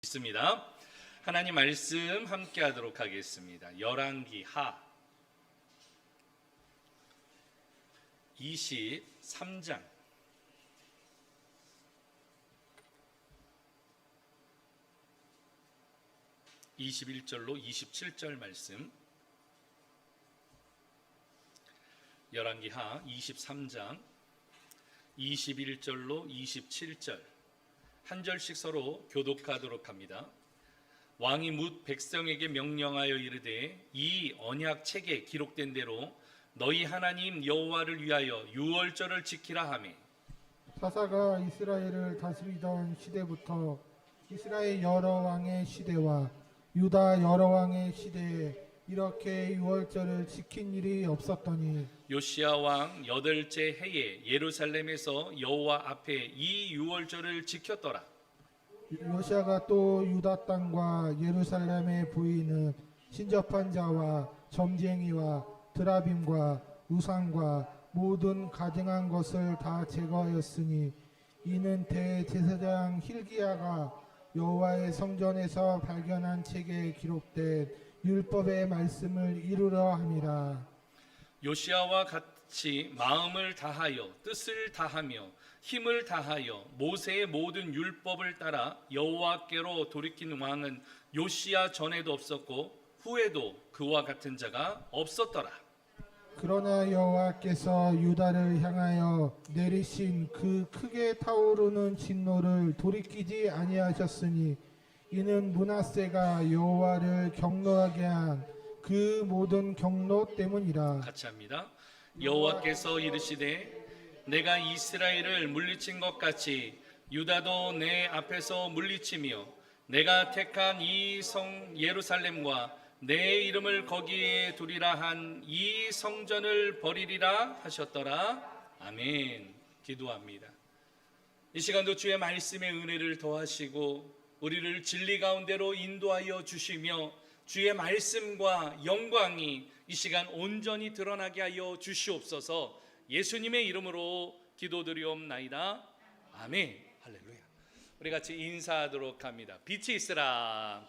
있습니다. 하나님 말씀 함께 하도록 하겠습니다. 열왕기 하 23장 21절로 27절 말씀. 열왕기 하 23장 21절로 27절 한 절씩 서로 교독하도록 합니다. 왕이 뭇 백성에게 명령하여 이르되 이 언약 책에 기록된 대로 너희 하나님 여호와를 위하여 유월절을 지키라 하매 사사가 이스라엘을 다스리던 시대부터 이스라엘 여러 왕의 시대와 유다 여러 왕의 시대에 이렇게 유월절을 지킨 일이 없었더니 요시야 왕 8째 해에 예루살렘에서 여호와 앞에 이 유월절을 지켰더라. 요시아가 또 유다 땅과 예루살렘에 보이는 신접한 자와 점쟁이와 드라빔과 우상과 모든 가증한 것을 다 제거하였으니 이는 대제사장 힐기야가 여호와의 성전에서 발견한 책에 기록된 율법의 말씀을 이루려 함이라. 요시야와 같이 마음을 다하여 뜻을 다하며 힘을 다하여 모세의 모든 율법을 따라 여호와께로 돌이킨 왕은 요시야 전에도 없었고 후에도 그와 같은 자가 없었더라. 그러나 여호와께서 유다를 향하여 내리신 그 크게 타오르는 진노를 돌이키지 아니하셨으니 이는 므낫세가 여호와를 경노하게 한 그 모든 경노 때문이라. 같이 합니다. 여호와께서 이르시되 내가 이스라엘을 물리친 것 같이 유다도 내 앞에서 물리치며 내가 택한 이 성 예루살렘과 내 이름을 거기에 두리라 한 이 성전을 버리리라 하셨더라. 아멘. 기도합니다. 이 시간도 주의 말씀의 은혜를 더하시고 우리를 진리 가운데로 인도하여 주시며 주의 말씀과 영광이 이 시간 온전히 드러나게 하여 주시옵소서. 예수님의 이름으로 기도드리옵나이다. 아멘. 할렐루야. 우리 같이 인사하도록 합니다. 빛이 있으라.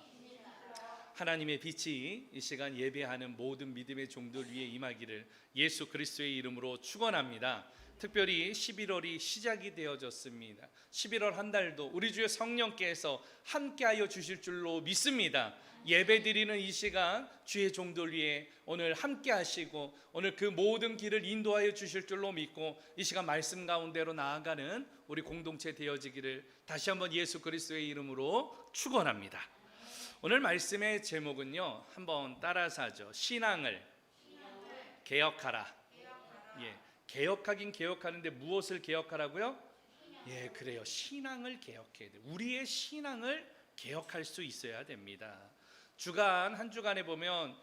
하나님의 빛이 이 시간 예배하는 모든 믿음의 종들 위에 임하기를 예수 그리스도의 이름으로 축원합니다. 특별히 11월이 시작이 되어졌습니다. 11월 한 달도 우리 주의 성령께서 함께하여 주실 줄로 믿습니다. 예배드리는 이 시간 주의 종들 위해 오늘 함께하시고 오늘 그 모든 길을 인도하여 주실 줄로 믿고 이 시간 말씀 가운데로 나아가는 우리 공동체 되어지기를 다시 한번 예수 그리스도의 이름으로 축원합니다. 오늘 말씀의 제목은요, 한번 따라서 하죠. 신앙을 개혁하라. 예, 개혁하긴 개혁하는데 무엇을 개혁하라고요? 예, 그래요. 신앙을 개혁해야 돼요. 우리의 신앙을 개혁할 수 있어야 됩니다. 주간 한 주간에 보면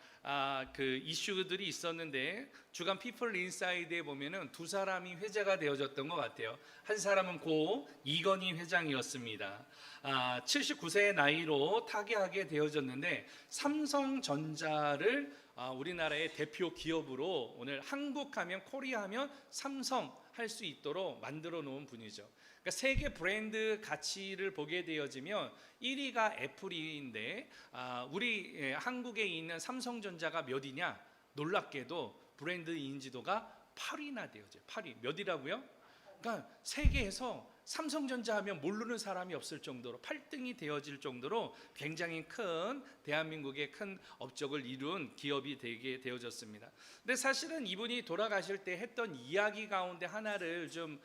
그 이슈들이 있었는데 주간 피플 인사이드에 보면은 두 사람이 회자가 되어졌던 것 같아요. 한 사람은 고 이건희 회장이었습니다. 79세의 나이로 타계하게 되어졌는데 삼성전자를 우리나라의 대표 기업으로 오늘 한국하면 코리아하면 삼성 할 수 있도록 만들어 놓은 분이죠. 그러니까 세계 브랜드 가치를 보게 되어지면 1위가 애플인데 우리 한국에 있는 삼성전자가 몇이냐? 놀랍게도 브랜드 인지도가 8위나 되어져요. 8위. 몇이라고요? 그러니까 세계에서 삼성전자 하면 모르는 사람이 없을 정도로 8등이 되어질 정도로 굉장히 큰 대한민국의 큰 업적을 이룬 기업이 되게 되어졌습니다. 근데 사실은 이분이 돌아가실 때 했던 이야기 가운데 하나를 좀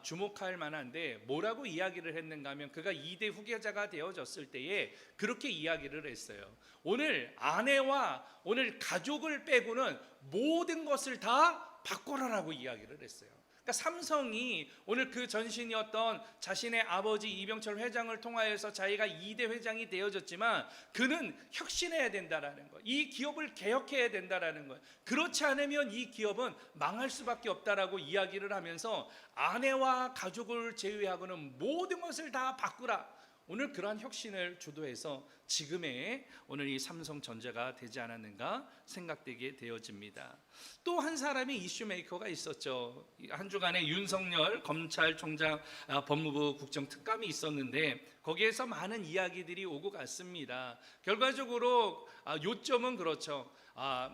주목할 만한데 뭐라고 이야기를 했는가 하면 그가 2대 후계자가 되어졌을 때에 그렇게 이야기를 했어요. 오늘 아내와 오늘 가족을 빼고는 모든 것을 다 바꿔라라고 이야기를 했어요. 그러니까 삼성이 오늘 그 전신이었던 자신의 아버지 이병철 회장을 통하여서 자기가 2대 회장이 되어졌지만 그는 혁신해야 된다라는 것, 이 기업을 개혁해야 된다라는 것, 그렇지 않으면 이 기업은 망할 수밖에 없다라고 이야기를 하면서 아내와 가족을 제외하고는 모든 것을 다 바꾸라. 오늘 그러한 혁신을 주도해서 지금의 오늘 이 삼성전자가 되지 않았는가 생각되게 되어집니다. 또 한 사람의 이슈 메이커가 있었죠. 한 주간에 윤석열 검찰총장 법무부 국정특감이 있었는데 거기에서 많은 이야기들이 오고 갔습니다. 결과적으로 요점은 그렇죠.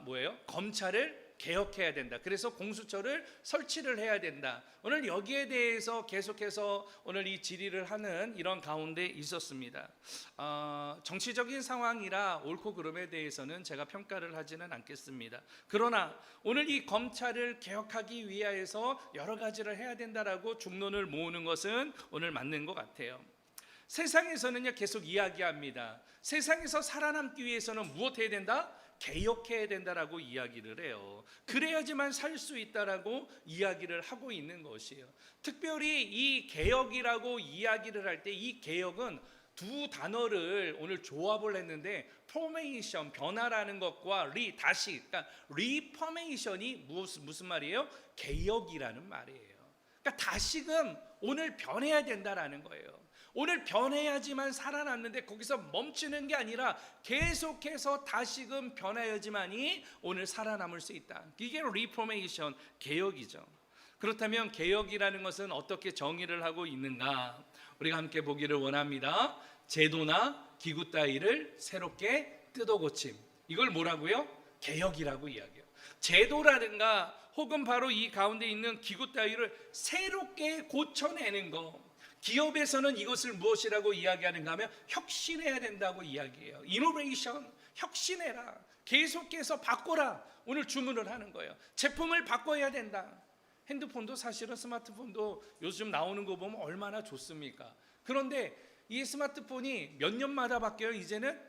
뭐예요? 검찰을 개혁해야 된다. 그래서 공수처를 설치를 해야 된다. 오늘 여기에 대해서 계속해서 오늘 이 질의를 하는 이런 가운데 있었습니다. 정치적인 상황이라 옳고 그름에 대해서는 제가 평가를 하지는 않겠습니다. 그러나 오늘 이 검찰을 개혁하기 위하여서 여러 가지를 해야 된다라고 중론을 모으는 것은 오늘 맞는 것 같아요. 세상에서는요 계속 이야기합니다. 세상에서 살아남기 위해서는 무엇 해야 된다? 개혁해야 된다라고 이야기를 해요. 그래야지만 살 수 있다라고 이야기를 하고 있는 것이에요. 특별히 이 개혁이라고 이야기를 할 때 이 개혁은 두 단어를 오늘 조합을 했는데 포메이션, 변화라는 것과 다시, 그러니까 리포메이션이 무슨 말이에요? 개혁이라는 말이에요. 그러니까 다시금 오늘 변해야 된다라는 거예요. 오늘 변해야지만 살아남는데 거기서 멈추는 게 아니라 계속해서 다시금 변해야지만이 오늘 살아남을 수 있다. 이게 리포메이션, 개혁이죠. 그렇다면 개혁이라는 것은 어떻게 정의를 하고 있는가? 우리가 함께 보기를 원합니다. 제도나 기구 따위를 새롭게 뜯어고침. 이걸 뭐라고요? 개혁이라고 이야기해요. 제도라든가 혹은 바로 이 가운데 있는 기구 따위를 새롭게 고쳐내는 거. 기업에서는 이것을 무엇이라고 이야기하는가 하면 혁신해야 된다고 이야기해요. 이노베이션, 혁신해라. 계속해서 바꿔라. 오늘 주문을 하는 거예요. 제품을 바꿔야 된다. 핸드폰도 사실은 스마트폰도 요즘 나오는 거 보면 얼마나 좋습니까? 그런데 이 스마트폰이 몇 년마다 바뀌어요? 이제는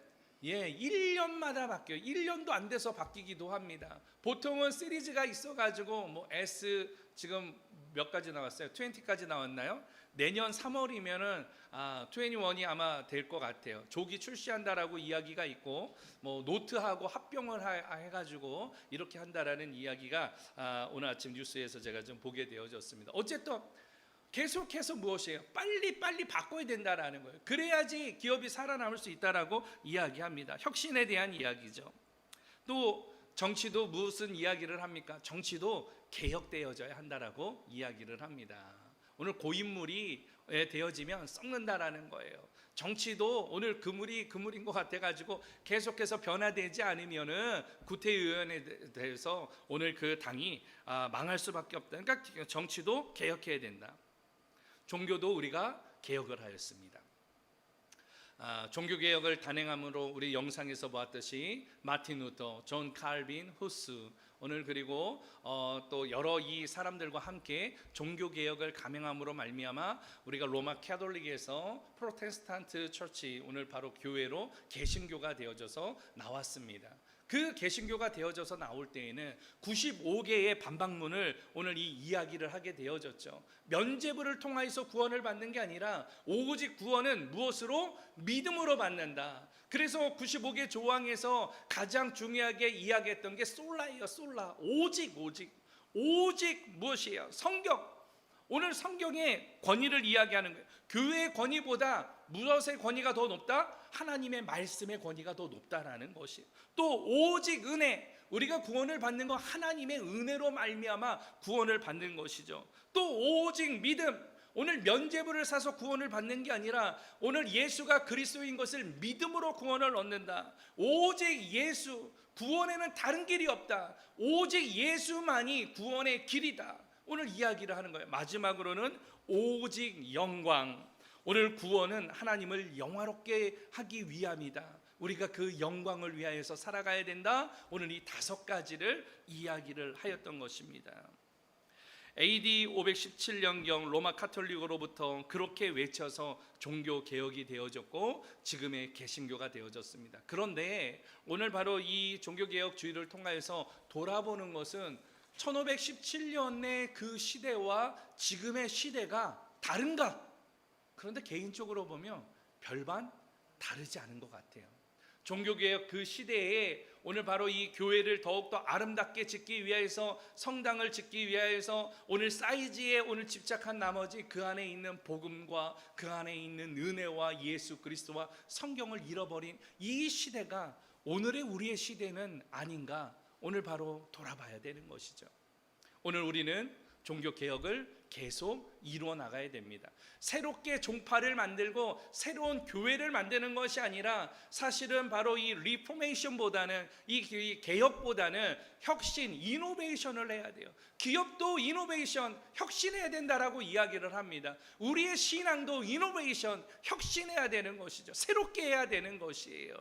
1년마다 바뀌어요. 1년도 안 돼서 바뀌기도 합니다. 보통은 시리즈가 있어가지고 뭐 S 지금 몇 가지 나왔어요? 20까지 나왔나요? 내년 3월이면은 21이 아마 될 것 같아요. 조기 출시한다라고 이야기가 있고 뭐 노트하고 합병을 해가지고 이렇게 한다라는 이야기가 오늘 아침 뉴스에서 제가 좀 보게 되어졌습니다. 어쨌든 계속해서 무엇이에요? 빨리 바꿔야 된다라는 거예요. 그래야지 기업이 살아남을 수 있다라고 이야기합니다. 혁신에 대한 이야기죠. 또 정치도 무슨 이야기를 합니까? 정치도 개혁되어져야 한다라고 이야기를 합니다. 오늘 고인물이 되어지면 썩는다라는 거예요. 정치도 오늘 그물인 것 같아가지고 계속해서 변화되지 않으면은 구태의원에 대해서 오늘 그 당이 망할 수밖에 없다. 그러니까 정치도 개혁해야 된다. 종교도 우리가 개혁을 하였습니다. 종교개혁을 단행함으로 우리 영상에서 보았듯이 마틴 루터, 존 칼빈, 후스 오늘 그리고 또 여러 이 사람들과 함께 종교개혁을 감행함으로 말미암아 우리가 로마 캐톨릭에서 프로테스탄트 처치 오늘 바로 교회로 개신교가 되어져서 나왔습니다. 그 개신교가 되어져서 나올 때에는 95개의 반박문을 오늘 이 이야기를 하게 되어졌죠. 면죄부를 통하여서 구원을 받는 게 아니라 오직 구원은 무엇으로? 믿음으로 받는다. 그래서 95개 조항에서 가장 중요하게 이야기했던 게 솔라예요. 솔라. 오직 무엇이에요? 성경. 오늘 성경의 권위를 이야기하는 거예요. 교회의 권위보다 무엇의 권위가 더 높다? 하나님의 말씀의 권위가 더 높다라는 것이에요. 또 오직 은혜, 우리가 구원을 받는 건 하나님의 은혜로 말미암아 구원을 받는 것이죠. 또 오직 믿음, 오늘 면죄부를 사서 구원을 받는 게 아니라 오늘 예수가 그리스도인 것을 믿음으로 구원을 얻는다. 오직 예수, 구원에는 다른 길이 없다. 오직 예수만이 구원의 길이다. 오늘 이야기를 하는 거예요. 마지막으로는 오직 영광. 오늘 구원은 하나님을 영화롭게 하기 위함이다. 우리가 그 영광을 위하여서 살아가야 된다. 오늘 이 5가지를 이야기를 하였던 것입니다. AD 517년경 로마 카톨릭으로부터 그렇게 외쳐서 종교 개혁이 되어졌고 지금의 개신교가 되어졌습니다. 그런데 오늘 바로 이 종교 개혁 주의를 통하여서 돌아보는 것은 1517년의 그 시대와 지금의 시대가 다른가? 그런데 개인적으로 보면 별반 다르지 않은 것 같아요. 종교개혁 그 시대에 오늘 바로 이 교회를 더욱더 아름답게 짓기 위하여서, 성당을 짓기 위하여서 오늘 사이즈에 오늘 집착한 나머지 그 안에 있는 복음과 그 안에 있는 은혜와 예수 그리스도와 성경을 잃어버린 이 시대가 오늘의 우리의 시대는 아닌가, 오늘 바로 돌아봐야 되는 것이죠. 오늘 우리는 종교개혁을 계속 이루어 나가야 됩니다. 새롭게 종파를 만들고 새로운 교회를 만드는 것이 아니라 사실은 바로 이 리포메이션보다는, 이 개혁보다는 혁신, 이노베이션을 해야 돼요. 기업도 이노베이션, 혁신해야 된다라고 이야기를 합니다. 우리의 신앙도 이노베이션, 혁신해야 되는 것이죠. 새롭게 해야 되는 것이에요.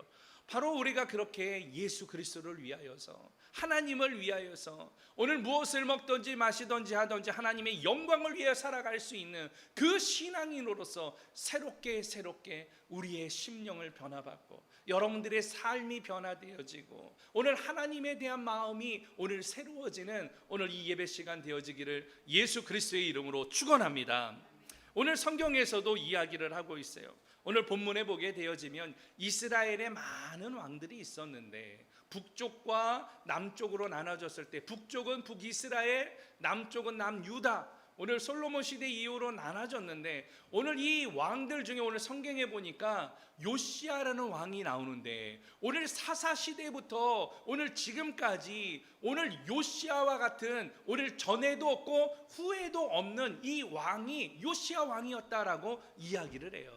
바로 우리가 그렇게 예수 그리스도를 위하여서, 하나님을 위하여서 오늘 무엇을 먹든지 마시든지 하든지 하나님의 영광을 위해 살아갈 수 있는 그 신앙인으로서 새롭게 우리의 심령을 변화받고 여러분들의 삶이 변화되어지고 오늘 하나님에 대한 마음이 오늘 새로워지는 오늘 이 예배 시간 되어지기를 예수 그리스도의 이름으로 축원합니다. 오늘 성경에서도 이야기를 하고 있어요. 오늘 본문에 보게 되어지면 이스라엘에 많은 왕들이 있었는데 북쪽과 남쪽으로 나눠졌을 때 북쪽은 북이스라엘, 남쪽은 남유다, 오늘 솔로몬 시대 이후로 나눠졌는데 오늘 이 왕들 중에 오늘 성경에 보니까 요시야라는 왕이 나오는데 오늘 사사 시대부터 오늘 지금까지 오늘 요시야와 같은 오늘 전에도 없고 후에도 없는 이 왕이 요시야 왕이었다라고 이야기를 해요.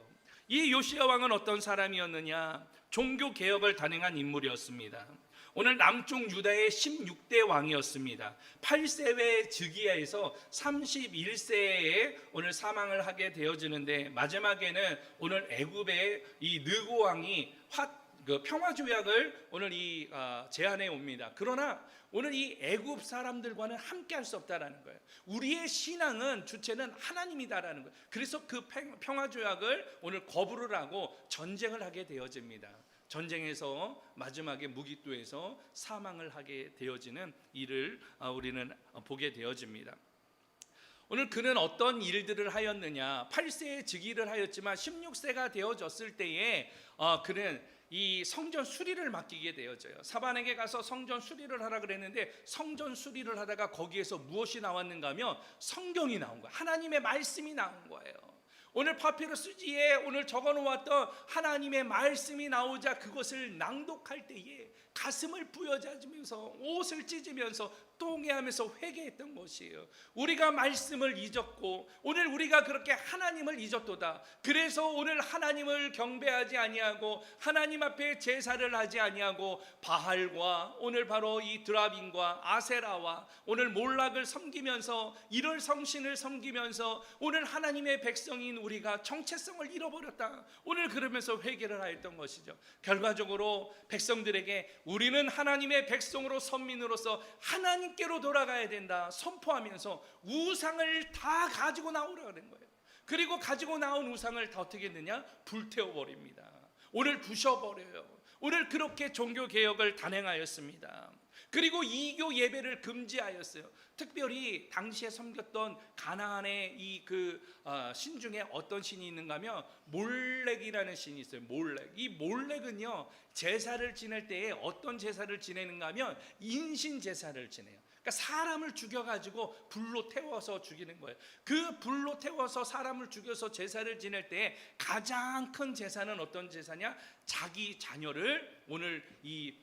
이 요시야 왕은 어떤 사람이었느냐? 종교 개혁을 단행한 인물이었습니다. 오늘 남쪽 유다의 16대 왕이었습니다. 8세의 즉위하에서 31세에 오늘 사망을 하게 되어지는데 마지막에는 오늘 애굽의 이 느고 왕이 평화조약을 오늘 제안해 옵니다. 그러나 오늘 이 애굽 사람들과는 함께할 수 없다라는 거예요. 우리의 신앙은 주체는 하나님이다라는 거예요. 그래서 그 평화조약을 오늘 거부를 하고 전쟁을 하게 되어집니다. 전쟁에서 마지막에 무기토에서 사망을 하게 되어지는 일을 우리는 보게 되어집니다. 오늘 그는 어떤 일들을 하였느냐? 8세에 즉위를 하였지만 16세가 되어졌을 때에 그는 이 성전 수리를 맡기게 되어져요. 사반에게 가서 성전 수리를 하라 그랬는데 성전 수리를 하다가 거기에서 무엇이 나왔는가 하면 성경이 나온 거예요. 하나님의 말씀이 나온 거예요. 오늘 파피루스지에 오늘 적어놓았던 하나님의 말씀이 나오자 그것을 낭독할 때에 가슴을 부여잡으면서 옷을 찢으면서 똥해하면서 회개했던 것이에요. 우리가 말씀을 잊었고 오늘 우리가 그렇게 하나님을 잊었도다. 그래서 오늘 하나님을 경배하지 아니하고 하나님 앞에 제사를 하지 아니하고 바알과 오늘 바로 이 드라빈과 아세라와 오늘 몰락을 섬기면서 이럴 성신을 섬기면서 오늘 하나님의 백성인 우리가 정체성을 잃어버렸다. 오늘 그러면서 회개를 하였던 것이죠. 결과적으로 백성들에게 우리는 하나님의 백성으로 선민으로서 하나님께로 돌아가야 된다 선포하면서 우상을 다 가지고 나오라는 거예요. 그리고 가지고 나온 우상을 다 어떻게 했느냐? 불태워버립니다. 오늘 부셔버려요. 오늘 그렇게 종교개혁을 단행하였습니다. 그리고 이교 예배를 금지하였어요. 특별히 당시에 섬겼던 가나안의 신 중에 어떤 신이 있는가 하면 몰렉이라는 신이 있어요. 몰렉. 이 몰렉은요 제사를 지낼 때에 어떤 제사를 지내는가 하면 인신 제사를 지내요. 그러니까 사람을 죽여가지고 불로 태워서 죽이는 거예요. 그 불로 태워서 사람을 죽여서 제사를 지낼 때 가장 큰 제사는 어떤 제사냐? 자기 자녀를 오늘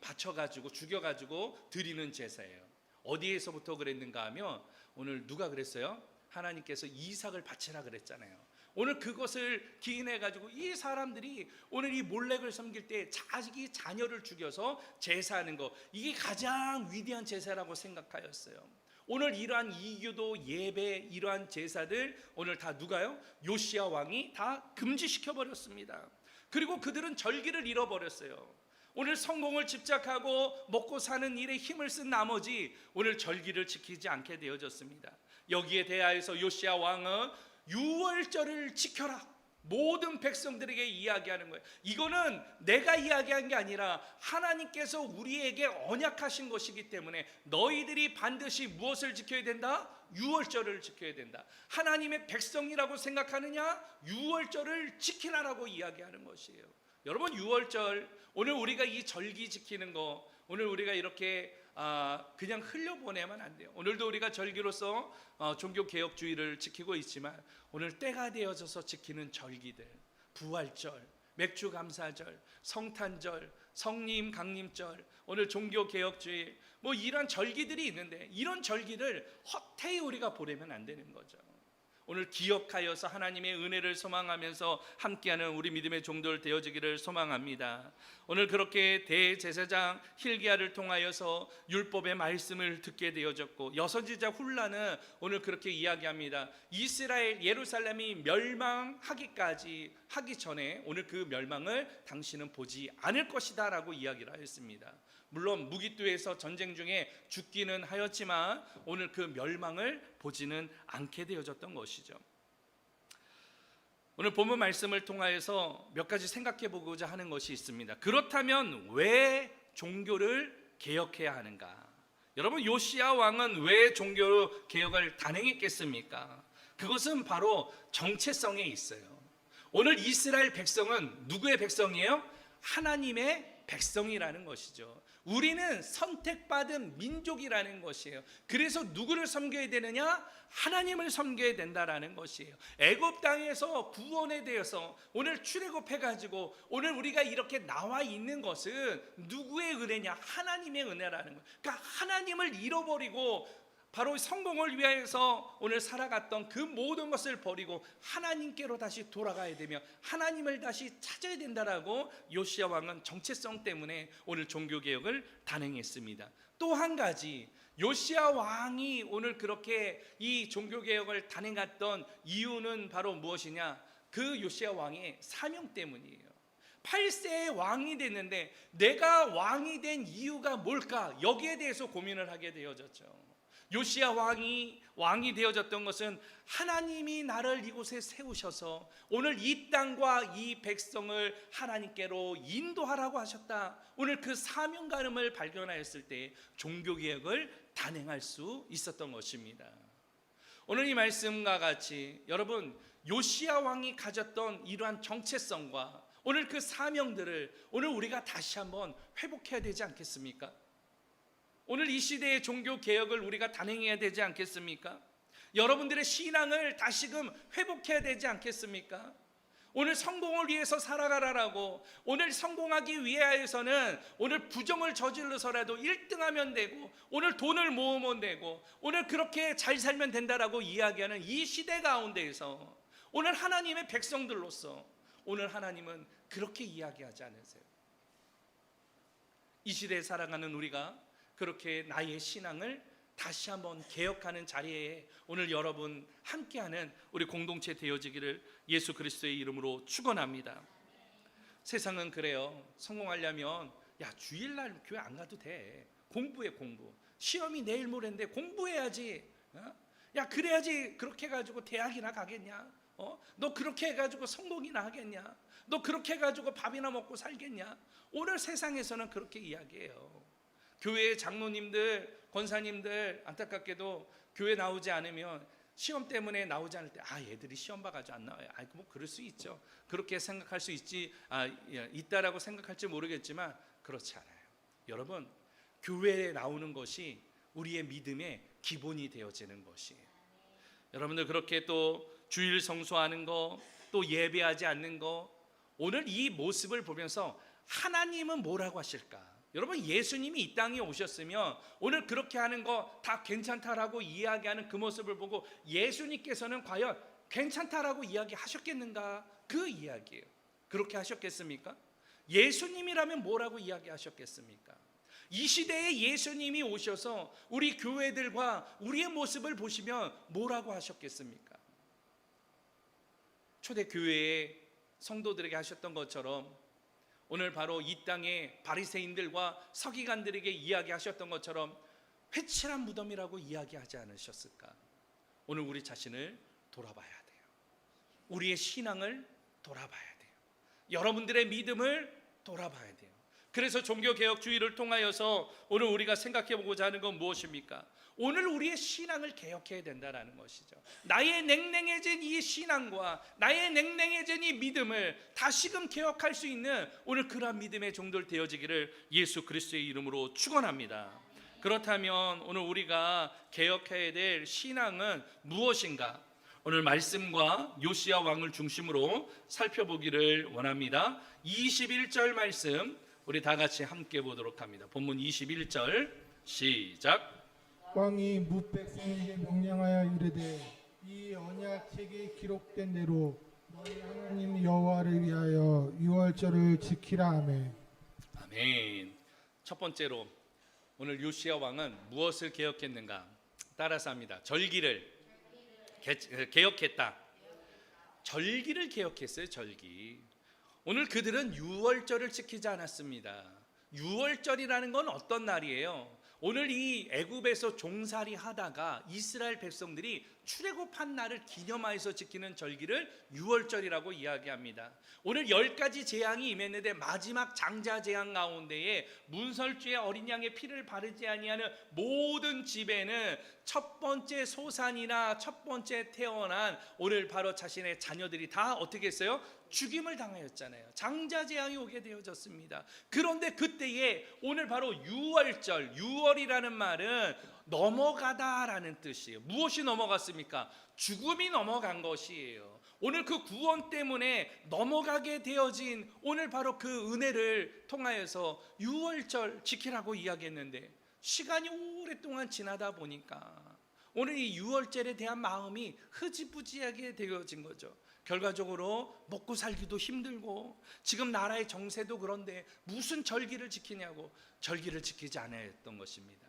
바쳐가지고 죽여가지고 드리는 제사예요. 어디에서부터 그랬는가 하면 오늘 누가 그랬어요? 하나님께서 이삭을 바치라 그랬잖아요. 오늘 그것을 기인해가지고 이 사람들이 오늘 이 몰렉을 섬길 때 자기 자녀를 죽여서 제사하는 거, 이게 가장 위대한 제사라고 생각하였어요. 오늘 이러한 이교도 예배, 이러한 제사들 오늘 다 누가요? 요시야 왕이 다 금지시켜버렸습니다. 그리고 그들은 절기를 잃어버렸어요. 오늘 성공을 집착하고 먹고 사는 일에 힘을 쓴 나머지 오늘 절기를 지키지 않게 되어졌습니다. 여기에 대하여서 요시야 왕은 유월절을 지켜라 모든 백성들에게 이야기하는 거예요. 이거는 내가 이야기한 게 아니라 하나님께서 우리에게 언약하신 것이기 때문에 너희들이 반드시 무엇을 지켜야 된다? 유월절을 지켜야 된다. 하나님의 백성이라고 생각하느냐? 유월절을 지키라라고 이야기하는 것이에요. 여러분, 유월절, 오늘 우리가 이 절기 지키는 거, 오늘 우리가 이렇게 그냥 흘려보내면 안 돼요. 오늘도 우리가 절기로서 종교개혁주의를 지키고 있지만, 오늘 때가 되어져서 지키는 절기들, 부활절, 맥주감사절, 성탄절, 성림 강림절, 오늘 종교개혁주의, 뭐 이런 절기들이 있는데, 이런 절기를 헛되이 우리가 보내면 안 되는 거죠. 오늘 기억하여서 하나님의 은혜를 소망하면서 함께하는 우리 믿음의 종들 되어지기를 소망합니다. 오늘 그렇게 대제사장 hil기야를 통하여서 율법의 말씀을 듣게 되어졌고, 여선지자 훌라는 오늘 그렇게 이야기합니다. 이스라엘 예루살렘이 멸망하기 전에 오늘 그 멸망을 당신은 보지 않을 것이다 라고 이야기를 하였습니다. 물론 무기투에서 전쟁 중에 죽기는 하였지만 오늘 그 멸망을 보지는 않게 되어졌던 것이죠. 오늘 본문 말씀을 통하여서 몇 가지 생각해 보고자 하는 것이 있습니다. 그렇다면 왜 종교를 개혁해야 하는가? 여러분, 요시야 왕은 왜 종교 개혁을 단행했겠습니까? 그것은 바로 정체성에 있어요. 오늘 이스라엘 백성은 누구의 백성이에요? 하나님의 백성이라는 것이죠. 우리는 선택받은 민족이라는 것이에요. 그래서 누구를 섬겨야 되느냐? 하나님을 섬겨야 된다라는 것이에요. 애굽 땅에서 구원에 대해서 오늘 출애굽해가지고 오늘 우리가 이렇게 나와 있는 것은 누구의 은혜냐? 하나님의 은혜라는 거예요. 그러니까 하나님을 잃어버리고 바로 성공을 위해서 오늘 살아갔던 그 모든 것을 버리고 하나님께로 다시 돌아가야 되며 하나님을 다시 찾아야 된다라고 요시야 왕은 정체성 때문에 오늘 종교개혁을 단행했습니다. 또 한 가지, 요시야 왕이 오늘 그렇게 이 종교개혁을 단행했던 이유는 바로 무엇이냐? 그 요시야 왕의 사명 때문이에요. 8세의 왕이 됐는데 내가 왕이 된 이유가 뭘까? 여기에 대해서 고민을 하게 되어졌죠. 요시야 왕이 되어졌던 것은 하나님이 나를 이곳에 세우셔서 오늘 이 땅과 이 백성을 하나님께로 인도하라고 하셨다. 오늘 그 사명감을 발견하였을 때 종교개혁을 단행할 수 있었던 것입니다. 오늘 이 말씀과 같이 여러분, 요시야 왕이 가졌던 이러한 정체성과 오늘 그 사명들을 오늘 우리가 다시 한번 회복해야 되지 않겠습니까? 오늘 이 시대의 종교개혁을 우리가 단행해야 되지 않겠습니까? 여러분들의 신앙을 다시금 회복해야 되지 않겠습니까? 오늘 성공을 위해서 살아가라라고, 오늘 성공하기 위하여서는 오늘 부정을 저질러서라도 1등하면 되고 오늘 돈을 모으면 되고 오늘 그렇게 잘 살면 된다라고 이야기하는 이 시대 가운데에서 오늘 하나님의 백성들로서 오늘 하나님은 그렇게 이야기하지 않으세요. 이 시대에 살아가는 우리가 그렇게 나의 신앙을 다시 한번 개혁하는 자리에 오늘 여러분 함께하는 우리 공동체 되어지기를 예수 그리스도의 이름으로 축원합니다. 세상은 그래요. 성공하려면 야, 주일날 교회 안 가도 돼. 공부해, 공부. 시험이 내일 모레인데 공부해야지. 야, 그래야지 그렇게 해가지고 대학이나 가겠냐? 너 그렇게 해가지고 성공이나 하겠냐? 너 그렇게 해가지고 밥이나 먹고 살겠냐? 오늘 세상에서는 그렇게 이야기해요. 교회의 장로님들, 권사님들 안타깝게도 교회 나오지 않으면 시험 때문에 나오지 않을 때 얘들이 시험 봐가지고 안 나와요. 뭐 그럴 수 있죠. 그렇게 생각할 수 있다라고 생각할지 모르겠지만 그렇지 않아요. 여러분, 교회에 나오는 것이 우리의 믿음의 기본이 되어지는 것이에요. 여러분들 그렇게 또 주일 성수하는 거, 또 예배하지 않는 거, 오늘 이 모습을 보면서 하나님은 뭐라고 하실까? 여러분, 예수님이 이 땅에 오셨으면 오늘 그렇게 하는 거 다 괜찮다라고 이야기하는 그 모습을 보고 예수님께서는 과연 괜찮다라고 이야기하셨겠는가? 그 이야기예요. 그렇게 하셨겠습니까? 예수님이라면 뭐라고 이야기하셨겠습니까? 이 시대에 예수님이 오셔서 우리 교회들과 우리의 모습을 보시면 뭐라고 하셨겠습니까? 초대교회의 성도들에게 하셨던 것처럼 오늘 바로 이 땅의 바리새인들과 서기관들에게 이야기하셨던 것처럼 회칠한 무덤이라고 이야기하지 않으셨을까? 오늘 우리 자신을 돌아봐야 돼요. 우리의 신앙을 돌아봐야 돼요. 여러분들의 믿음을 돌아봐야 돼요. 그래서 종교개혁주의를 통하여서 오늘 우리가 생각해 보고자 하는 건 무엇입니까? 오늘 우리의 신앙을 개혁해야 된다는 것이죠. 나의 냉랭해진 이 신앙과 나의 냉랭해진 이 믿음을 다시금 개혁할 수 있는 오늘 그러한 믿음의 종들 되어지기를 예수 그리스도의 이름으로 축원합니다. 그렇다면 오늘 우리가 개혁해야 될 신앙은 무엇인가? 오늘 말씀과 요시야 왕을 중심으로 살펴보기를 원합니다. 21절 말씀 우리 다 같이 함께 보도록 합니다. 본문 21절 시작. 왕이 뭇백성에게 명령하여 이르되 이 언약책에 기록된 대로 너희 하나님 여호와를 위하여 유월절을 지키라 하매. 아멘. 첫 번째로 오늘 요시야 왕은 무엇을 개혁했는가? 따라서 합니다. 절기를 개혁했다. 절기를 개혁했어요. 절기. 오늘 그들은 유월절을 지키지 않았습니다. 유월절이라는 건 어떤 날이에요? 오늘 이 애굽에서 종살이 하다가 이스라엘 백성들이 출애굽한 날을 기념하여서 지키는 절기를 유월절이라고 이야기합니다. 오늘 10가지 재앙이 임했는데 마지막 장자 재앙 가운데에 문설주의 어린 양의 피를 바르지 아니하는 모든 집에는 첫 번째 소산이나 첫 번째 태어난 오늘 바로 자신의 자녀들이 다 어떻게 했어요? 죽임을 당하였잖아요. 장자 재앙이 오게 되어졌습니다. 그런데 그때에 오늘 바로 유월절, 유월이라는 말은 넘어가다라는 뜻이에요. 무엇이 넘어갔습니까? 죽음이 넘어간 것이에요. 오늘 그 구원 때문에 넘어가게 되어진 오늘 바로 그 은혜를 통하여서 유월절 지키라고 이야기했는데 시간이 오랫동안 지나다 보니까 오늘 이 유월절에 대한 마음이 흐지부지하게 되어진 거죠. 결과적으로 먹고 살기도 힘들고 지금 나라의 정세도 그런데 무슨 절기를 지키냐고 절기를 지키지 않아야 했던 것입니다.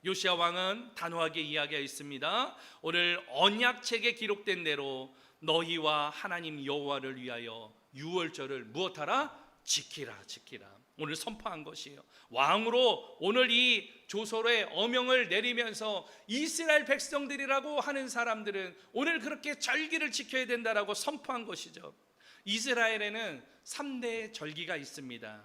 요시야 왕은 단호하게 이야기했습니다. 오늘 언약책에 기록된 대로 너희와 하나님 여호와를 위하여 유월절을 무엇하라? 지키라. 오늘 선포한 것이에요. 왕으로 오늘 이 조sol의 어명을 내리면서 이스라엘 백성들이라고 하는 사람들은 오늘 그렇게 절기를 지켜야 된다라고 선포한 것이죠. 이스라엘에는 3대 절기가 있습니다.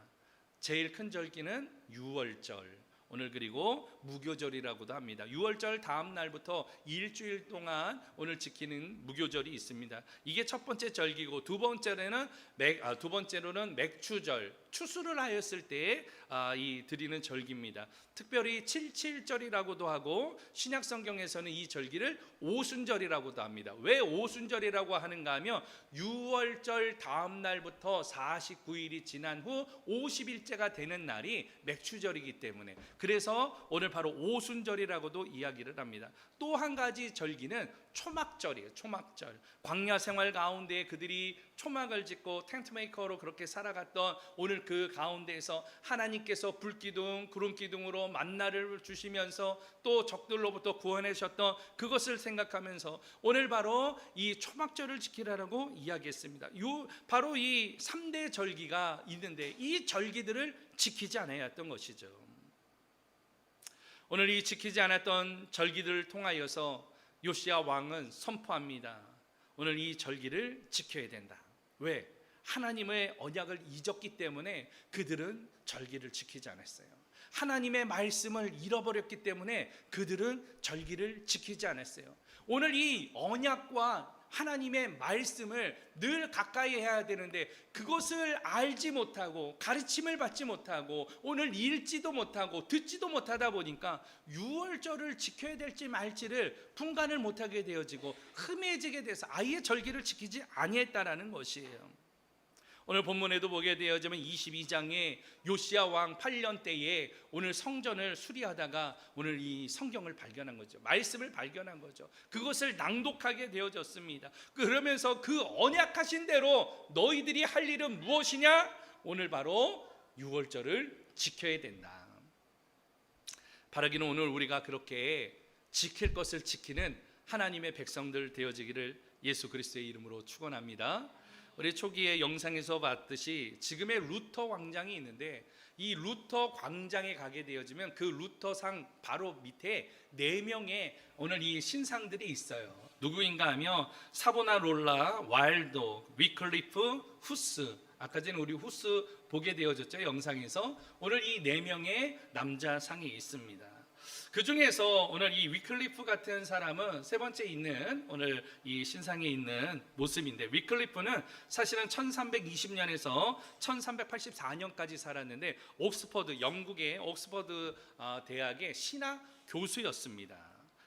제일 큰 절기는 유월절, 오늘 그리고 무교절이라고도 합니다. 6월절 다음 날부터 일주일 동안 오늘 지키는 무교절이 있습니다. 이게 첫 번째 절기고 두 번째로는 맥추절, 추수를 하였을 때에 이 드리는 절기입니다. 특별히 77절이라고도 하고 신약 성경에서는 이 절기를 오순절이라고도 합니다. 왜 오순절이라고 하는가 하면 6월절 다음 날부터 49일이 지난 후 50일째가 되는 날이 맥추절이기 때문에 그래서 오늘 바로 오순절이라고도 이야기를 합니다. 또 한 가지 절기는 초막절이에요. 초막절. 광야 생활 가운데 그들이 초막을 짓고 텐트 메이커로 그렇게 살아갔던 오늘 그 가운데에서 하나님께서 불기둥, 구름기둥으로 만나를 주시면서 또 적들로부터 구원하셨던 그것을 생각하면서 오늘 바로 이 초막절을 지키라고 이야기했습니다. 바로 이 3대 절기가 있는데 이 절기들을 지키지 않아야 했던 것이죠. 오늘 이 지키지 않았던 절기들을 통하여서 요시야 왕은 선포합니다. 오늘 이 절기를 지켜야 된다. 왜? 하나님의 언약을 잊었기 때문에 그들은 절기를 지키지 않았어요. 하나님의 말씀을 잃어버렸기 때문에 그들은 절기를 지키지 않았어요. 오늘 이 언약과 하나님의 말씀을 늘 가까이 해야 되는데 그것을 알지 못하고 가르침을 받지 못하고 오늘 읽지도 못하고 듣지도 못하다 보니까 유월절을 지켜야 될지 말지를 분간을 못하게 되어지고 흠해지게 돼서 아예 절기를 지키지 아니했다라는 것이에요. 오늘 본문에도 보게 되어지면 22장에 요시야 왕 8년 때에 오늘 성전을 수리하다가 오늘 이 성경을 발견한 거죠. 말씀을 발견한 거죠. 그것을 낭독하게 되어졌습니다. 그러면서 그 언약하신 대로 너희들이 할 일은 무엇이냐? 오늘 바로 유월절을 지켜야 된다. 바라기는 오늘 우리가 그렇게 지킬 것을 지키는 하나님의 백성들 되어지기를 예수 그리스도의 이름으로 축원합니다. 우리 초기에 영상에서 봤듯이 지금의 루터 광장이 있는데 이 루터 광장에 가게 되어지면 그 루터상 바로 밑에 4명의 오늘 이 신상들이 있어요. 누구인가 하면 사보나롤라, 와일도, 위클리프, 후스, 아까 전에 우리 후스 보게 되어졌죠, 영상에서. 오늘 이 4명의 남자 상이 있습니다. 그 중에서 오늘 이 위클리프 같은 사람은 세 번째 있는 오늘 이 신상에 있는 모습인데, 위클리프는 사실은 1320년에서 1384년까지 살았는데 옥스퍼드, 영국의 옥스퍼드 대학의 신학 교수였습니다.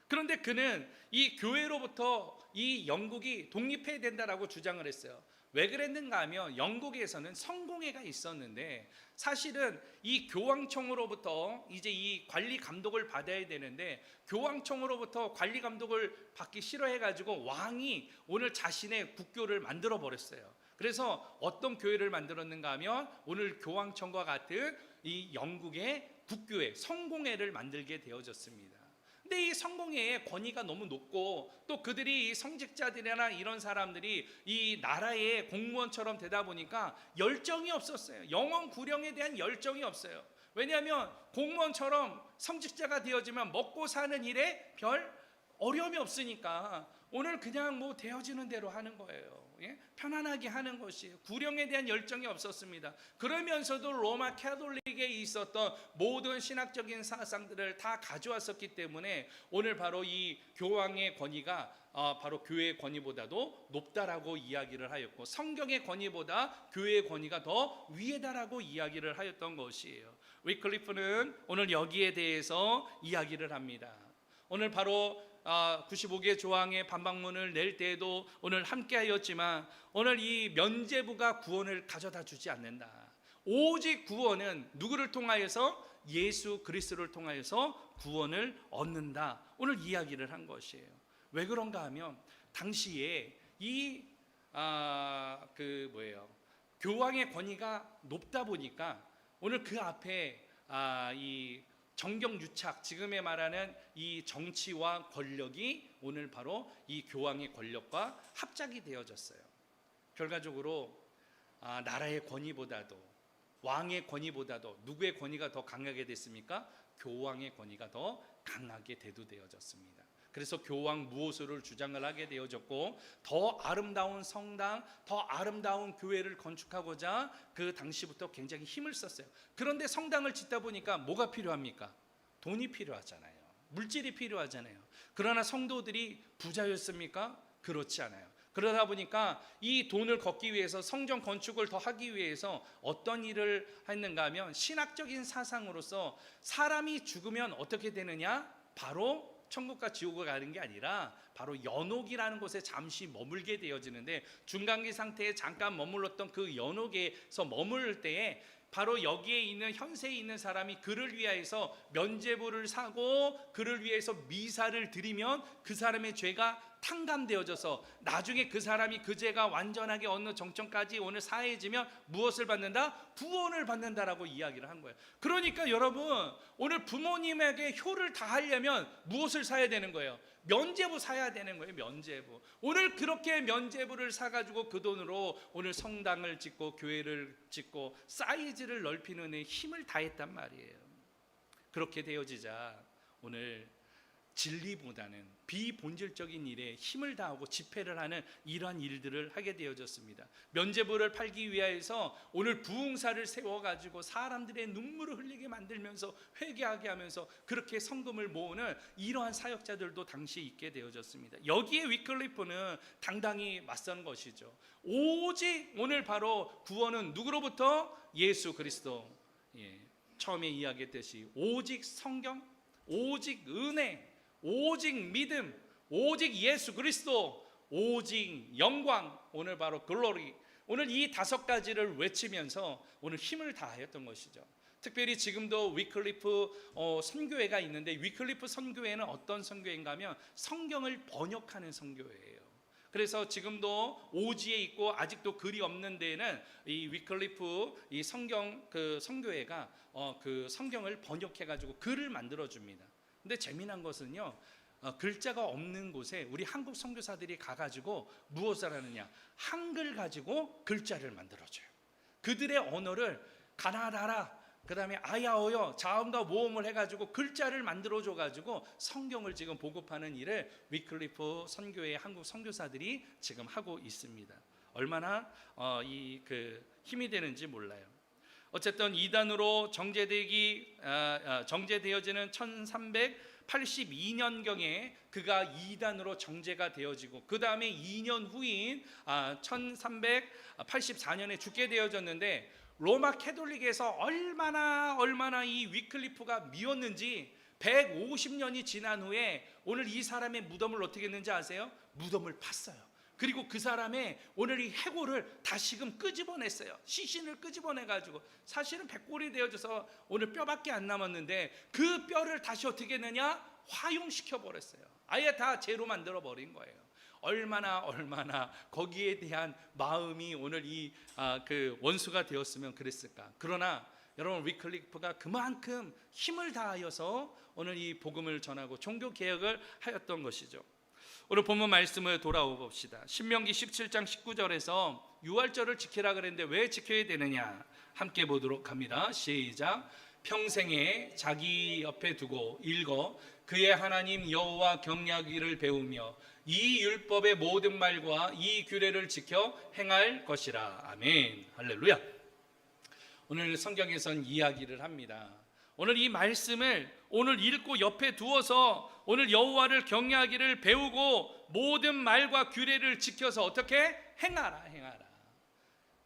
그런데 그는 이 교회로부터 이 영국이 독립해야 된다라고 주장을 했어요. 왜 그랬는가 하면 영국에서는 성공회가 있었는데 사실은 이 교황청으로부터 이제 이 관리 감독을 받아야 되는데 교황청으로부터 관리 감독을 받기 싫어해가지고 왕이 오늘 자신의 국교를 만들어 버렸어요. 그래서 어떤 교회를 만들었는가 하면 오늘 교황청과 같은 이 영국의 국교회, 성공회를 만들게 되어졌습니다. 근데 이 성공회의 권위가 너무 높고 또 그들이 성직자들이나 이런 사람들이 이 나라의 공무원처럼 되다 보니까 열정이 없었어요. 영원 구령에 대한 열정이 없어요. 왜냐하면 공무원처럼 성직자가 되어지면 먹고 사는 일에 별 어려움이 없으니까 오늘 그냥 뭐 되어지는 대로 하는 거예요. 예? 편안하게 하는 것이에요. 구령에 대한 열정이 없었습니다. 그러면서도 로마 캐톨릭에 있었던 모든 신학적인 사상들을 다 가져왔었기 때문에 오늘 바로 이 교황의 권위가 바로 교회의 권위보다도 높다라고 이야기를 하였고, 성경의 권위보다 교회의 권위가 더 위에다라고 이야기를 하였던 것이에요. 위클리프는 오늘 여기에 대해서 이야기를 합니다. 오늘 바로 95개 조항의 반박문을 낼 때에도 오늘 함께 하였지만 오늘 이 면죄부가 구원을 가져다 주지 않는다. 오직 구원은 누구를 통하여서? 예수 그리스도를 통하여서 구원을 얻는다. 오늘 이야기를 한 것이에요. 왜 그런가 하면 당시에 이 교황의 권위가 높다 보니까 오늘 그 앞에 이 정경유착, 지금에 말하는 이 정치와 권력이 오늘 바로 이 교황의 권력과 합작이 되어졌어요. 결과적으로 나라의 권위보다도, 왕의 권위보다도 누구의 권위가 더 강하게 됐습니까? 교황의 권위가 더 강하게 대두되어졌습니다. 그래서 교황 무호소를 주장을 하게 되어졌고, 더 아름다운 성당, 더 아름다운 교회를 건축하고자 그 당시부터 굉장히 힘을 썼어요. 그런데 성당을 짓다 보니까 뭐가 필요합니까? 돈이 필요하잖아요. 물질이 필요하잖아요. 그러나 성도들이 부자였습니까? 그렇지 않아요. 그러다 보니까 이 돈을 걷기 위해서, 성전 건축을 더 하기 위해서 어떤 일을 했는가 하면 신학적인 사상으로서 사람이 죽으면 어떻게 되느냐? 바로 천국과 지옥을 가는 게 아니라 바로 연옥이라는 곳에 잠시 머물게 되어지는데, 중간기 상태에 잠깐 머물렀던 그 연옥에서 머물 때에 바로 여기에 있는 현세에 있는 사람이 그를 위하여서 면죄부를 사고 그를 위해서 미사를 드리면 그 사람의 죄가 탕감되어져서 나중에 그 사람이 그 죄가 완전하게 어느 정점까지 오늘 사해지면 무엇을 받는다? 구원을 받는다라고 이야기를 한 거예요. 그러니까 여러분, 오늘 부모님에게 효를 다하려면 무엇을 사야 되는 거예요? 면죄부 사야 되는 거예요. 면죄부. 오늘 그렇게 면죄부를 사가지고 그 돈으로 오늘 성당을 짓고 교회를 짓고 사이즈를 넓히는 데 힘을 다했단 말이에요. 그렇게 되어지자 오늘 진리보다는 비본질적인 일에 힘을 다하고 집회를 하는 이러한 일들을 하게 되어졌습니다. 면죄부를 팔기 위하여서 오늘 부흥사를 세워가지고 사람들의 눈물을 흘리게 만들면서 회개하게 하면서 그렇게 성금을 모으는 이러한 사역자들도 당시에 있게 되어졌습니다. 여기에 위클리프는 당당히 맞선 것이죠. 오직 오늘 바로 구원은 누구로부터? 예수 그리스도. 처음에 이야기했듯이 오직 성경, 오직 은혜, 오직 믿음, 오직 예수 그리스도, 오직 영광, 오늘 바로 글로리, 오늘 이 5가지를 외치면서 오늘 힘을 다하였던 것이죠. 특별히 지금도 위클리프 선교회가 있는데, 위클리프 선교회는 어떤 선교회인가 하면 성경을 번역하는 선교회예요. 그래서 지금도 오지에 있고 아직도 글이 없는 데에는 이 위클리프 이 선교회가 그 성경을 번역해 가지고 글을 만들어 줍니다. 근데 재미난 것은요, 글자가 없는 곳에 우리 한국 선교사들이 가가지고 무엇을 하느냐? 한글 가지고 글자를 만들어줘요. 그들의 언어를 가나다라, 그 다음에 아야어여, 자음과 모음을 해가지고 글자를 만들어줘가지고 성경을 지금 보급하는 일을 위클리프 선교회의 한국 선교사들이 지금 하고 있습니다. 얼마나 힘이 되는지 몰라요. 어쨌든 이단으로 정제되어지는 1382년경에 그가 이단으로 정제가 되어지고 그 다음에 2년 후인 1384년에 죽게 되어졌는데 로마 캐톨릭에서 얼마나 이 위클리프가 미웠는지 150년이 지난 후에 오늘 이 사람의 무덤을 어떻게 했는지 아세요? 무덤을 팠어요. 그리고 그 사람의 오늘 이 해골을 다시금 끄집어냈어요. 시신을 끄집어내가지고 사실은 백골이 되어져서 오늘 뼈밖에 안 남았는데 그 뼈를 다시 어떻게 했느냐? 화용시켜 버렸어요. 아예 다 재로 만들어 버린 거예요. 얼마나 거기에 대한 마음이 오늘 그 원수가 되었으면 그랬을까. 그러나 여러분 위클리프가 그만큼 힘을 다하여서 오늘 이 복음을 전하고 종교 개혁을 하였던 것이죠. 오늘 본문 말씀을 돌아오 봅시다. 신명기 17장 19절에서 유월절을 지키라 그랬는데 왜 지켜야 되느냐? 함께 보도록 합니다. 시작. 평생에 자기 옆에 두고 읽어 그의 하나님 여호와 경외하기를 배우며 이 율법의 모든 말과 이 규례를 지켜 행할 것이라. 아멘. 할렐루야. 오늘 성경에선 이야기를 합니다. 오늘 이 말씀을 오늘 읽고 옆에 두어서 오늘 여호와를 경외하기를 배우고 모든 말과 규례를 지켜서 어떻게 행하라.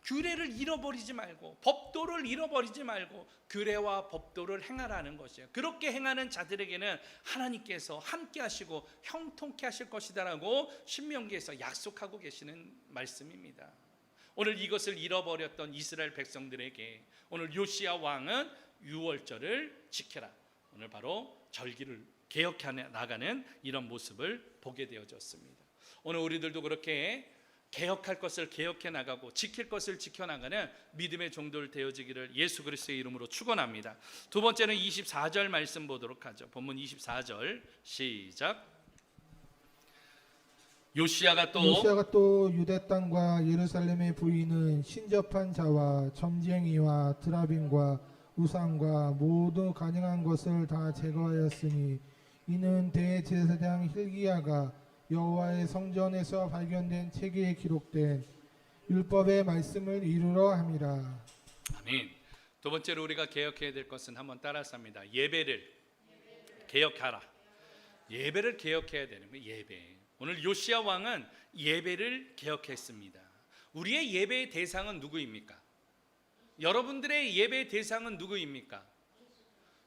규례를 잃어버리지 말고 법도를 잃어버리지 말고 규례와 법도를 행하라는 것이에요. 그렇게 행하는 자들에게는 하나님께서 함께 하시고 형통케 하실 것이다라고 신명기에서 약속하고 계시는 말씀입니다. 오늘 이것을 잃어버렸던 이스라엘 백성들에게 오늘 요시야 왕은 유월절을 지켜라. 오늘 바로 절기를 개혁해 나가는 이런 모습을 보게 되어졌습니다. 오늘 우리들도 그렇게 개혁할 것을 개혁해 나가고 지킬 것을 지켜나가는 믿음의 종들 되어지기를 예수 그리스도의 이름으로 축원합니다. 두 번째는 24절 말씀 보도록 하죠. 본문 24절 시작. 요시야가 또 유대 땅과 예루살렘의 부인은 신접한 자와 점쟁이와 드라빔과 우상과 모두 가증한 것을 다 제거하였으니 이는 대제사장 hil기야가 여호와의 성전에서 발견된 책에 기록된 율법의 말씀을 이루러 함이라. 아멘. 두 번째로 우리가 개혁해야 될 것은 한번 따라서 합니다. 예배를 개혁하라. 예배를 개혁해야 되는 거예요. 예배. 오늘 요시야 왕은 예배를 개혁했습니다. 우리의 예배의 대상은 누구입니까? 여러분들의 예배의 대상은 누구입니까?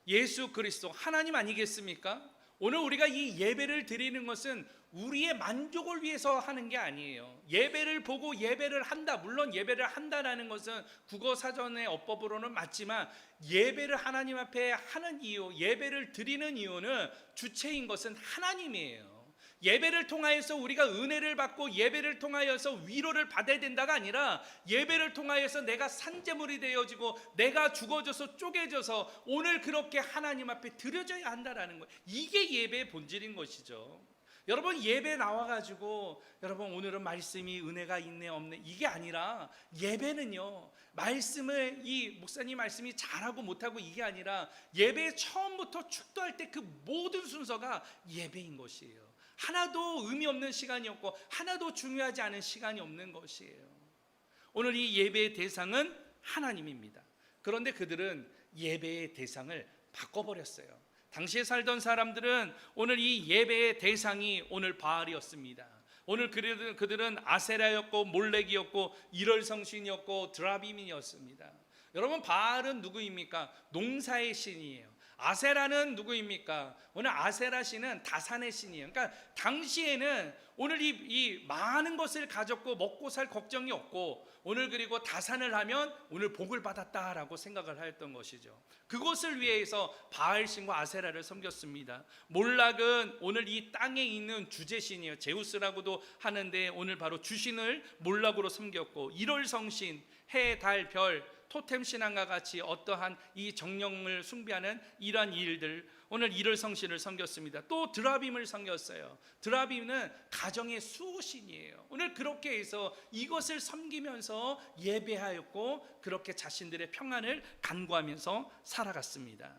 예수 그리스도 하나님 아니겠습니까? 오늘 우리가 이 예배를 드리는 것은 우리의 만족을 위해서 하는 게 아니에요. 예배를 보고 예배를 한다. 물론 예배를 한다라는 것은 국어사전의 어법으로는 맞지만 예배를 하나님 앞에 하는 이유, 예배를 드리는 이유는 주체인 것은 하나님이에요. 예배를 통하여서 우리가 은혜를 받고 예배를 통하여서 위로를 받아야 된다가 아니라 예배를 통하여서 내가 산재물이 되어지고 내가 죽어져서 쪼개져서 오늘 그렇게 하나님 앞에 드려져야 한다라는 거예요. 이게 예배의 본질인 것이죠. 여러분 예배 나와가지고 여러분 오늘은 말씀이 은혜가 있네 없네 이게 아니라 예배는요 말씀을 이 목사님 말씀이 잘하고 못하고 이게 아니라 예배 처음부터 축도할 때 그 모든 순서가 예배인 것이에요. 하나도 의미 없는 시간이 없고 하나도 중요하지 않은 시간이 없는 것이에요. 오늘 이 예배의 대상은 하나님입니다. 그런데 그들은 예배의 대상을 바꿔버렸어요. 당시에 살던 사람들은 오늘 이 예배의 대상이 오늘 바알이었습니다. 오늘 그들은 아세라였고 몰렉이었고 일월성신이었고 드라빔이었습니다. 여러분 바알은 누구입니까? 농사의 신이에요. 아세라는 누구입니까? 오늘 아세라 신은 다산의 신이에요. 그러니까 당시에는 오늘 이 많은 것을 가졌고 먹고 살 걱정이 없고 오늘 그리고 다산을 하면 오늘 복을 받았다라고 생각을 하였던 것이죠. 그것을 위해서 바알신과 아세라를 섬겼습니다. 몰락은 오늘 이 땅에 있는 주제신이에요. 제우스라고도 하는데 오늘 바로 주신을 몰락으로 섬겼고 일월성신, 해, 달, 별 토템 신앙과 같이 어떠한 이 정령을 숭배하는 이러한 일들 오늘 일월성신을 섬겼습니다. 또 드라빔을 섬겼어요. 드라빔은 가정의 수호신이에요. 오늘 그렇게 해서 이것을 섬기면서 예배하였고 그렇게 자신들의 평안을 간구하면서 살아갔습니다.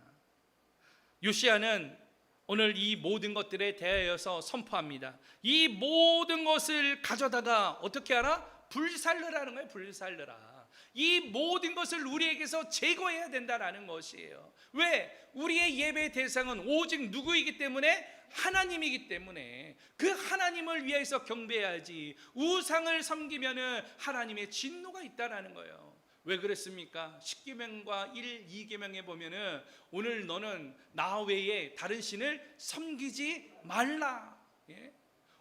요시야는 오늘 이 모든 것들에 대하여서 선포합니다. 이 모든 것을 가져다가 어떻게 하라? 불살르라는 거예요. 불살르라. 이 모든 것을 우리에게서 제거해야 된다라는 것이에요. 왜? 우리의 예배 대상은 오직 누구이기 때문에? 하나님이기 때문에 그 하나님을 위해서 경배해야지. 우상을 섬기면은 하나님의 진노가 있다라는 거예요. 왜 그랬습니까? 10계명과 2계명에 보면은 오늘 너는 나 외에 다른 신을 섬기지 말라. 예?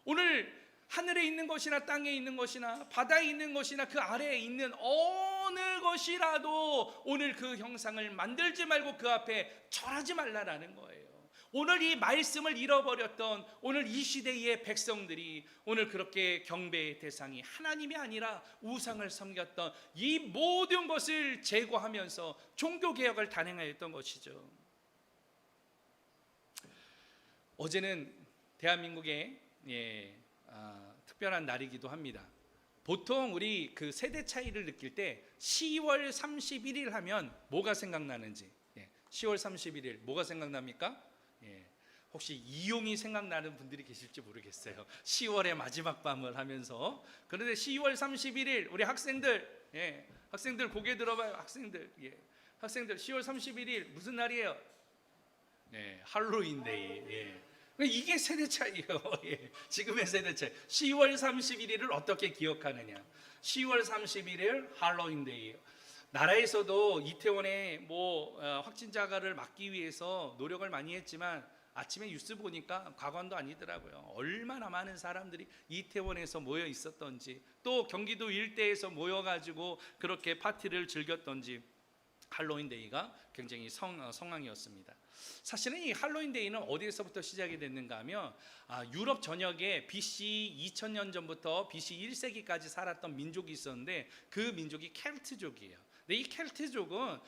오늘 하늘에 있는 것이나 땅에 있는 것이나 바다에 있는 것이나 그 아래에 있는 어느 것이라도 오늘 그 형상을 만들지 말고 그 앞에 절하지 말라라는 거예요. 오늘 이 말씀을 잃어버렸던 오늘 이 시대의 백성들이 오늘 그렇게 경배의 대상이 하나님이 아니라 우상을 섬겼던 이 모든 것을 제거하면서 종교개혁을 단행하였던 것이죠. 어제는 대한민국의 특별한 날이기도 합니다. 보통 우리 그 세대 차이를 느낄 때 10월 31일 하면 뭐가 생각나는지, 10월 31일 뭐가 생각납니까? 혹시 이용이 생각나는 분들이 계실지 모르겠어요. 10월의 마지막 밤을 하면서. 그런데 10월 31일 우리 학생들, 학생들 고개 들어봐요. 학생들 10월 31일 무슨 날이에요? 할로윈데이. 이게 세대 차이예요. 지금의 세대 차이. 10월 31일을 어떻게 기억하느냐? 10월 31일 할로윈데이. 나라에서도 이태원에 확진자가를 막기 위해서 노력을 많이 했지만 아침에 뉴스 보니까 과관도 아니더라고요. 얼마나 많은 사람들이 이태원에서 모여 있었던지, 또 경기도 일대에서 모여가지고 그렇게 파티를 즐겼던지 할로윈데이가 굉장히 성황이었습니다. 사실은 이 할로윈데이는 어디에서부터 시작이 됐는가 하면 유럽 전역에 BC 2000년 전부터 BC 1세기까지 살았던 민족이 있었는데 그 민족이 켈트족이에요. 근데 이 켈트족은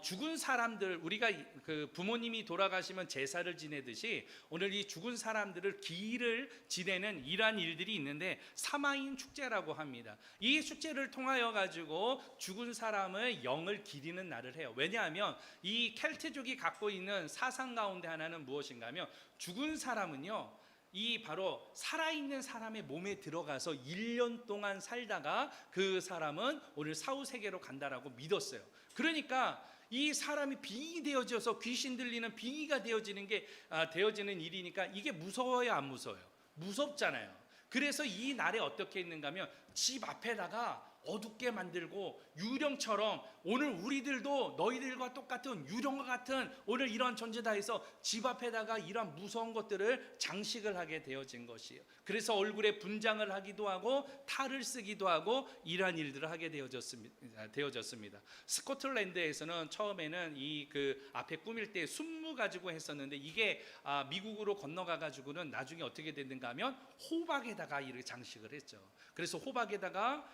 죽은 사람들, 우리가 그 부모님이 돌아가시면 제사를 지내듯이 오늘 이 죽은 사람들을 기일을 지내는 이러한 일들이 있는데 사마인 축제라고 합니다. 이 축제를 통하여 가지고 죽은 사람의 영을 기리는 날을 해요. 왜냐하면 이 켈트족이 갖고 있는 사상 가운데 하나는 무엇인가 하면 죽은 사람은요, 이 바로 살아있는 사람의 몸에 들어가서 1년 동안 살다가 그 사람은 오늘 사후세계로 간다라고 믿었어요. 그러니까 이 사람이 빙이 되어져서 귀신 들리는 빙의가 되어지는 일이니까 이게 무서워요, 안 무서워요? 무섭잖아요. 그래서 이 날에 어떻게 했는가 하면 집 앞에다가 어둡게 만들고 유령처럼 오늘 우리들도 너희들과 똑같은 유령과 같은 오늘 이런 전제다해서 집 앞에다가 이런 무서운 것들을 장식을 하게 되어진 것이에요. 그래서 얼굴에 분장을 하기도 하고 탈을 쓰기도 하고 이러한 일들을 하게 되어졌습니다. 스코틀랜드에서는 처음에는 이 그 앞에 꾸밀 때 순무 가지고 했었는데 이게 미국으로 건너가 가지고는 나중에 어떻게 됐는가 하면 호박에다가 이렇게 장식을 했죠. 그래서 호박에다가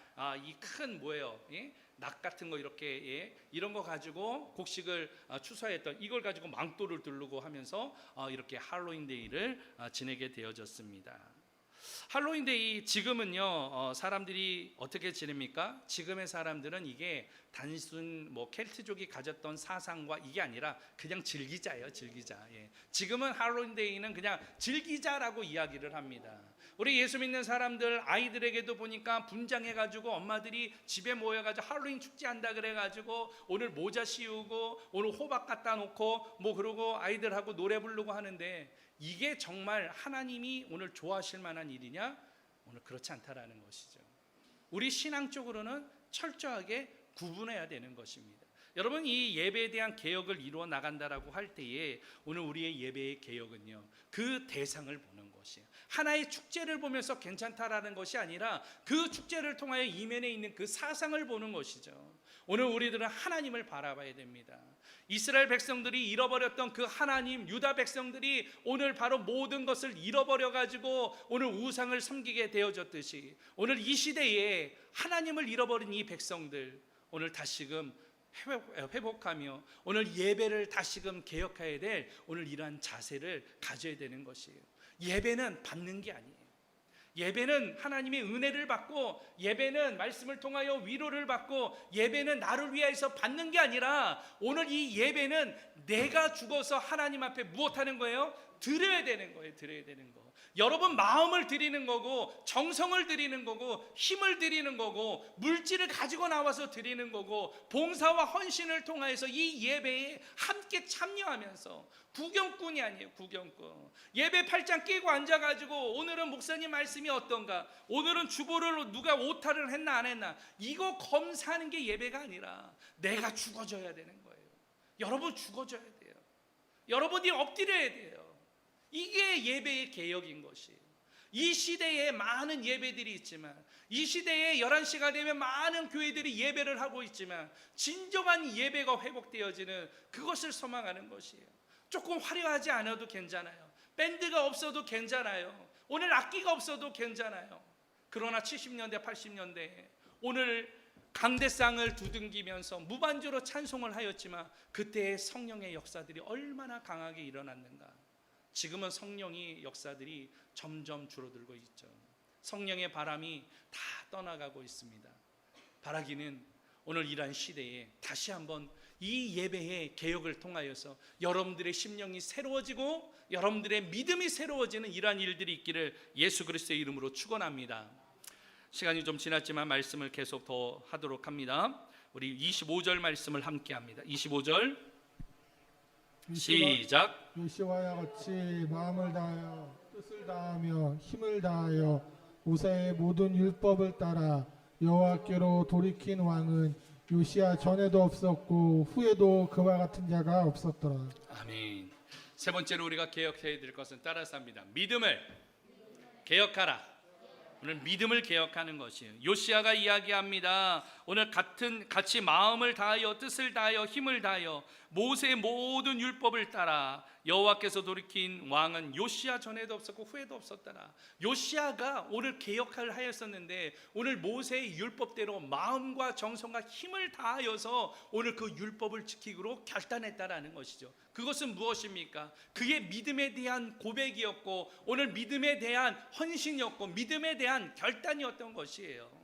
이 큰 낙 같은 거 이렇게 이런 거 가지고 곡식을 추수했던 이걸 가지고 망토를 두르고 하면서 이렇게 할로윈데이를 지내게 되어졌습니다. 할로윈데이 지금은요 사람들이 어떻게 지냅니까? 지금의 사람들은 이게 단순 켈트족이 가졌던 사상과 이게 아니라 그냥 즐기자예요. 즐기자. 지금은 할로윈데이는 그냥 즐기자라고 이야기를 합니다. 우리 예수 믿는 사람들 아이들에게도 보니까 분장해가지고 엄마들이 집에 모여가지고 할로윈 축제한다 그래가지고 오늘 모자 씌우고 오늘 호박 갖다 놓고 그러고 아이들하고 노래 부르고 하는데 이게 정말 하나님이 오늘 좋아하실 만한 일이냐? 오늘 그렇지 않다라는 것이죠. 우리 신앙적으로는 철저하게 구분해야 되는 것입니다. 여러분, 이 예배에 대한 개혁을 이루어 나간다라고 할 때에 오늘 우리의 예배의 개혁은요 그 대상을 보는 것이에요. 하나의 축제를 보면서 괜찮다라는 것이 아니라 그 축제를 통하여 이면에 있는 그 사상을 보는 것이죠. 오늘 우리들은 하나님을 바라봐야 됩니다. 이스라엘 백성들이 잃어버렸던 그 하나님, 유다 백성들이 오늘 바로 모든 것을 잃어버려 가지고 오늘 우상을 섬기게 되어졌듯이 오늘 이 시대에 하나님을 잃어버린 이 백성들 오늘 다시금 회복하며 오늘 예배를 다시금 개혁해야 될 오늘 이러한 자세를 가져야 되는 것이에요. 예배는 받는 게 아니에요. 예배는 하나님의 은혜를 받고 예배는 말씀을 통하여 위로를 받고 예배는 나를 위해서 받는 게 아니라 오늘 이 예배는 내가 죽어서 하나님 앞에 무엇하는 거예요? 드려야 되는 거예요. 드려야 되는 거. 여러분 마음을 드리는 거고, 정성을 드리는 거고, 힘을 드리는 거고, 물질을 가지고 나와서 드리는 거고, 봉사와 헌신을 통해서 이 예배에 함께 참여하면서, 구경꾼이 아니에요. 구경꾼. 예배 팔짱 끼고 앉아가지고 오늘은 목사님 말씀이 어떤가, 오늘은 주보를 누가 오타를 했나 안 했나, 이거 검사하는 게 예배가 아니라 내가 죽어져야 되는 거예요. 여러분 죽어져야 돼요. 여러분이 엎드려야 돼요. 이게 예배의 개혁인 것이에요. 이 시대에 많은 예배들이 있지만, 이 시대에 11시가 되면 많은 교회들이 예배를 하고 있지만, 진정한 예배가 회복되어지는 그것을 소망하는 것이에요. 조금 화려하지 않아도 괜찮아요. 밴드가 없어도 괜찮아요. 오늘 악기가 없어도 괜찮아요. 그러나 70년대 80년대에 오늘 강대상을 두둥기면서 무반주로 찬송을 하였지만, 그때의 성령의 역사들이 얼마나 강하게 일어났는가. 지금은 성령의 역사들이 점점 줄어들고 있죠. 성령의 바람이 다 떠나가고 있습니다. 바라기는 오늘 이러한 시대에 다시 한번 이 예배의 개혁을 통하여서 여러분들의 심령이 새로워지고 여러분들의 믿음이 새로워지는 이러한 일들이 있기를 예수 그리스도의 이름으로 축원합니다. 시간이 좀 지났지만 말씀을 계속 더 하도록 합니다. 우리 25절 말씀을 함께 합니다. 25절 시작. 요시와와 같이 마음을 다하여 뜻을 다하며 힘을 다하여 모세의 모든 율법을 따라 여호와께로 돌이킨 왕은 요시야 전에도 없었고 후에도 그와 같은 자가 없었더라. 아멘. 세 번째로 우리가 개혁해야 될 것은 따라서 합니다. 믿음을 개혁하라. 오늘 믿음을 개혁하는 것이에요. 요시야가 이야기합니다. 오늘 같이 마음을 다하여 뜻을 다하여 힘을 다하여 모세의 모든 율법을 따라 여호와께서 돌이킨 왕은 요시야 전에도 없었고 후에도 없었더라. 요시야가 오늘 개혁을 하였었는데, 오늘 모세의 율법대로 마음과 정성과 힘을 다하여서 오늘 그 율법을 지키기로 결단했다라는 것이죠. 그것은 무엇입니까? 그의 믿음에 대한 고백이었고, 오늘 믿음에 대한 헌신이었고, 믿음에 대한 결단이었던 것이에요.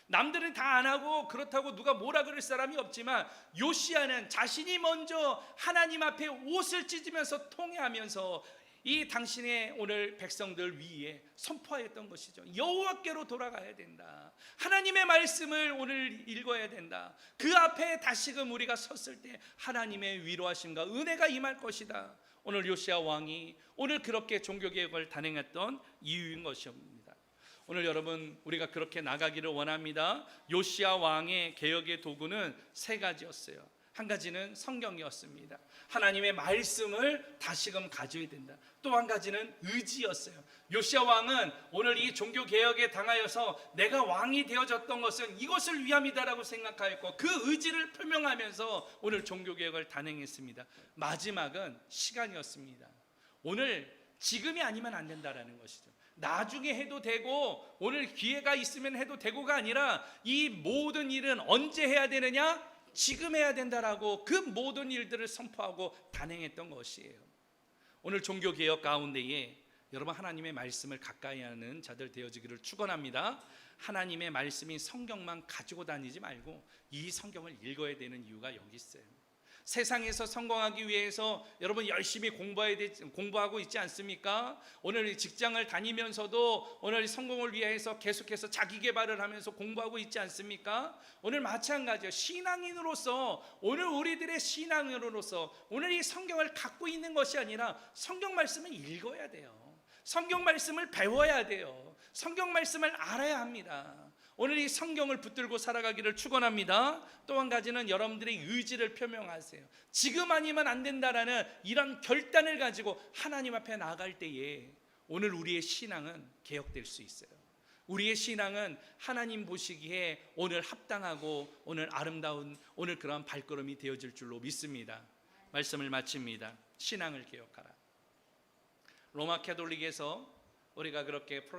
남들은 다 안 하고 그렇다고 누가 뭐라 그럴 사람이 없지만, 요시야는 자신이 먼저 하나님 앞에 옷을 찢으면서 통회하면서 이 당신의 오늘 백성들 위에 선포하였던 것이죠. 여호와께로 돌아가야 된다. 하나님의 말씀을 오늘 읽어야 된다. 그 앞에 다시금 우리가 섰을 때 하나님의 위로하심과 은혜가 임할 것이다. 오늘 요시야 왕이 오늘 그렇게 종교개혁을 단행했던 이유인 것입니다. 오늘 여러분, 우리가 그렇게 나가기를 원합니다. 요시야 왕의 개혁의 도구는 세 가지였어요. 한 가지는 성경이었습니다. 하나님의 말씀을 다시금 가져야 된다. 또 한 가지는 의지였어요. 요시야 왕은 오늘 이 종교개혁에 당하여서 내가 왕이 되어졌던 것은 이것을 위함이다라고 생각하였고, 그 의지를 표명하면서 오늘 종교개혁을 단행했습니다. 마지막은 시간이었습니다. 오늘 지금이 아니면 안 된다라는 것이죠. 나중에 해도 되고 오늘 기회가 있으면 해도 되고가 아니라, 이 모든 일은 언제 해야 되느냐? 지금 해야 된다라고 그 모든 일들을 선포하고 단행했던 것이에요. 오늘 종교개혁 가운데에 여러분, 하나님의 말씀을 가까이 하는 자들 되어지기를 축원합니다. 하나님의 말씀인 성경만 가지고 다니지 말고 이 성경을 읽어야 되는 이유가 여기 있어요. 세상에서 성공하기 위해서 여러분 열심히 공부하고 있지 않습니까? 오늘 직장을 다니면서도 오늘 성공을 위해서 계속해서 자기 개발을 하면서 공부하고 있지 않습니까? 오늘 마찬가지예요. 신앙인으로서, 오늘 우리들의 신앙인으로서 오늘 이 성경을 갖고 있는 것이 아니라 성경 말씀을 읽어야 돼요. 성경 말씀을 배워야 돼요. 성경 말씀을 알아야 합니다. 오늘 이 성경을 붙들고 살아가기를 축원합니다. 또 한 가지는 여러분들의 의지를 표명하세요. 지금 아니면 안 된다라는 이런 결단을 가지고 하나님 앞에 나아갈 때에 오늘 우리의 신앙은 개혁될 수 있어요. 우리의 신앙은 하나님 보시기에 오늘 합당하고 오늘 아름다운 오늘 그러한 발걸음이 되어질 줄로 믿습니다. 말씀을 마칩니다. 신앙을 개혁하라. 로마 캐톨릭에서 우리가 그렇게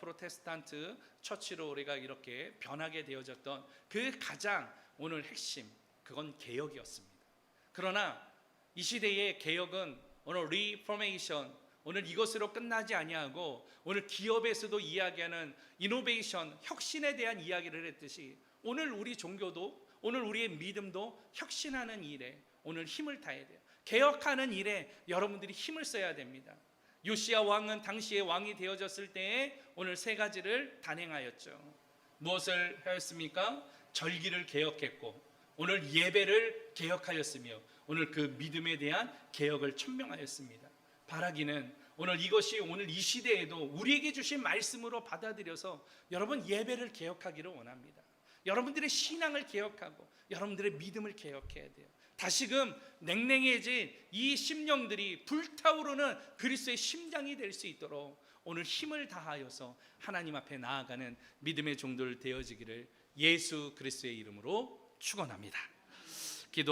프로테스탄트 처치로 우리가 이렇게 변하게 되어졌던 그 가장 오늘 핵심, 그건 개혁이었습니다. 그러나 이 시대의 개혁은 오늘 리포메이션, 오늘 이것으로 끝나지 아니하고 오늘 기업에서도 이야기하는 이노베이션, 혁신에 대한 이야기를 했듯이 오늘 우리 종교도, 오늘 우리의 믿음도 혁신하는 일에 오늘 힘을 다해야 돼요. 개혁하는 일에 여러분들이 힘을 써야 됩니다. 요시야 왕은 당시에 왕이 되어졌을 때에 오늘 세 가지를 단행하였죠. 무엇을 하였습니까? 절기를 개혁했고 오늘 예배를 개혁하였으며 오늘 그 믿음에 대한 개혁을 천명하였습니다. 바라기는 오늘 이것이 오늘 이 시대에도 우리에게 주신 말씀으로 받아들여서 여러분 예배를 개혁하기를 원합니다. 여러분들의 신앙을 개혁하고 여러분들의 믿음을 개혁해야 돼요. 다시금 냉랭해진 이 심령들이 불타오르는 그리스도의 심장이 될 수 있도록 오늘 힘을 다하여서 하나님 앞에 나아가는 믿음의 종들 되어지기를 예수 그리스도의 이름으로 축원합니다. 기도하